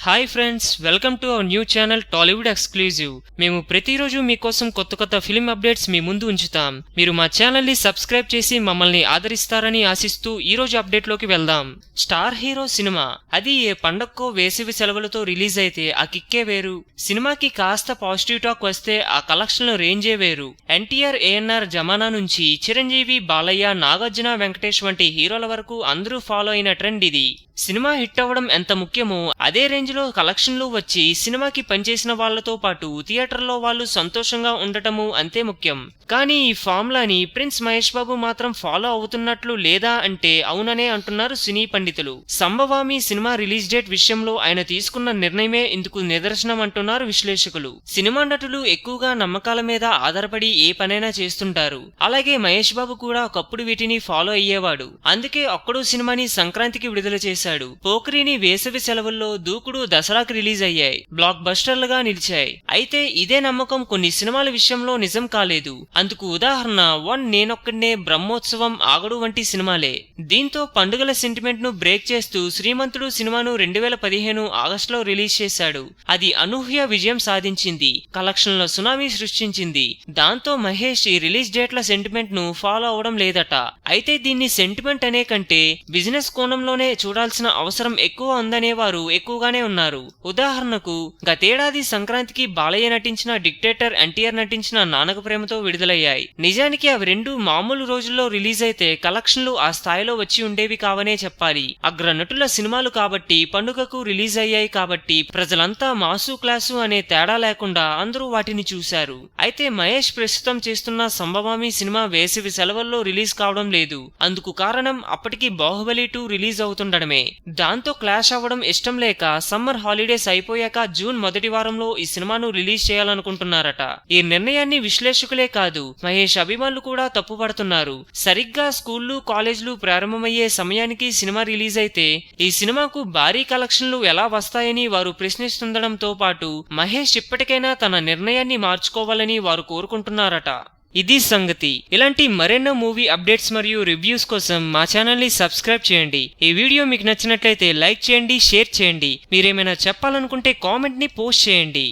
Hi friends, welcome to our new channel Tollywood exclusive. మేము ప్రతిరోజు మీకోసం కొత్త ఫిల్మ్ అప్డేట్స్ మీ ముందు ఉంచుతాం. మీరు మా ఛానల్ ని సబ్స్క్రైబ్ చేసి మమ్మల్ని ఆదరిస్తారని ఆశిస్తూ ఈ రోజు అప్డేట్ లోకి వెళ్దాం. స్టార్ హీరో సినిమా, అది ఏ పండక్కో వేసవి సెలవులతో రిలీజ్ అయితే ఆ కిక్కే వేరు. సినిమాకి కాస్త పాజిటివ్ టాక్ వస్తే ఆ కలెక్షన్ల రేంజే వేరు. ఎన్టీఆర్, ఏఎన్ఆర్ జమానా నుంచి చిరంజీవి, బాలయ్య, నాగార్జున, వెంకటేష్ వంటి హీరోల వరకు అందరూ ఫాలో అయిన ట్రెండ్ ఇది. సినిమా హిట్ అవ్వడం ఎంత ముఖ్యమో అదే రేంజ్ లో కలెక్షన్లు వచ్చి సినిమాకి పనిచేసిన వాళ్లతో పాటు థియేటర్లో వాళ్ళు సంతోషంగా ఉండటము అంతే ముఖ్యం. కానీ ఈ ఫార్ములాని ప్రిన్స్ మహేష్ బాబు మాత్రం ఫాలో అవుతున్నట్లు లేదా అంటే అవుననే అంటున్నారు సినీ పండితులు. సంభవామి సినిమా రిలీజ్ డేట్ విషయంలో ఆయన తీసుకున్న నిర్ణయమే ఇందుకు నిదర్శనం అంటున్నారు విశ్లేషకులు. సినిమా నటులు ఎక్కువగా నమ్మకాల మీద ఆధారపడి ఏ పనైనా చేస్తుంటారు. అలాగే మహేష్ బాబు కూడా ఒకప్పుడు వీటిని ఫాలో అయ్యేవాడు. అందుకే ఒక్కడు సినిమాని సంక్రాంతికి విడుదల చేశాడు. పోకిరిని వేసవి సెలవుల్లో, దూకుడు దసరాకి రిలీజ్ అయ్యాయి. బ్లాక్ బస్టర్లుగా నిలిచాయి. అయితే ఇదే నమ్మకం కొన్ని సినిమాల విషయంలో నిజం కాలేదు. అందుకు ఉదాహరణ వన్ నేనొక్కడినే, బ్రహ్మోత్సవం, ఆగడు వంటి సినిమాలే. దీంతో పండుగల సెంటిమెంట్ ను బ్రేక్ చేస్తూ శ్రీమంతుడు సినిమాను 2015 ఆగస్టులో రిలీజ్ చేశాడు. అది అనూహ్య విజయం సాధించింది. కలెక్షన్ల సునామీ సృష్టించింది. దాంతో మహేష్ ఈ రిలీజ్ డేట్ల సెంటిమెంట్ ను ఫాలో అవడం లేదట. అయితే దీన్ని సెంటిమెంట్ అనే కంటే బిజినెస్ కోణంలోనే చూడాల్సిన అవసరం ఎక్కువ ఉందనే వారు ఎక్కువగానే ఉన్నారు. ఉదాహరణకు గతేడాది సంక్రాంతికి బాలయ్య నటించిన డిక్టేటర్, ఎన్టీఆర్ నటించిన నాన్నక ప్రేమతో విడుదలయ్యాయి. నిజానికి అవి రెండు మామూలు రోజుల్లో రిలీజ్ అయితే కలెక్షన్లు ఆ స్థాయిలో వచ్చి ఉండేవి కావనే చెప్పాలి. అగ్రనటుల సినిమాలు కాబట్టి, పండుగకు రిలీజ్ అయ్యాయి కాబట్టి ప్రజలంతా మాసు క్లాసు అనే తేడా లేకుండా అందరూ వాటిని చూశారు. అయితే మహేష్ ప్రస్తుతం చేస్తున్న సంభవామి సినిమా వేసవి సెలవుల్లో రిలీజ్ కావడం లేదు. అందుకు కారణం అప్పటికి బాహుబలి 2 రిలీజ్ అవుతుండడమే. దాంతో క్లాష్ అవ్వడం ఇష్టం లేక సమ్మర్ హాలిడేస్ అయిపోయాక జూన్ మొదటి వారంలో ఈ సినిమాను రిలీజ్ చేయాలనుకుంటున్నారట. ఈ నిర్ణయాన్ని విశ్లేషకులే కాదు, మహేష్ అభిమానులు కూడా తప్పుపడుతున్నారు. సరిగ్గా స్కూళ్లు, కాలేజీలు ప్రారంభమయ్యే సమయానికి సినిమా రిలీజ్ అయితే ఈ సినిమాకు భారీ కలెక్షన్లు ఎలా వస్తాయని వారు ప్రశ్నిస్తుండడంతో పాటు మహేష్ ఇప్పటికైనా తన నిర్ణయాన్ని మార్చుకోవాలని వారు కోరుకుంటున్నారట. ఇది సంగతి. ఇలాంటి మరెన్నో మూవీ అప్డేట్స్ మరియు రివ్యూస్ కోసం మా ఛానల్ ని సబ్స్క్రైబ్ చేయండి. ఈ వీడియో మీకు నచ్చినట్లయితే లైక్ చేయండి, షేర్ చేయండి. మీరేమైనా చెప్పాలనుకుంటే కామెంట్ ని పోస్ట్ చేయండి.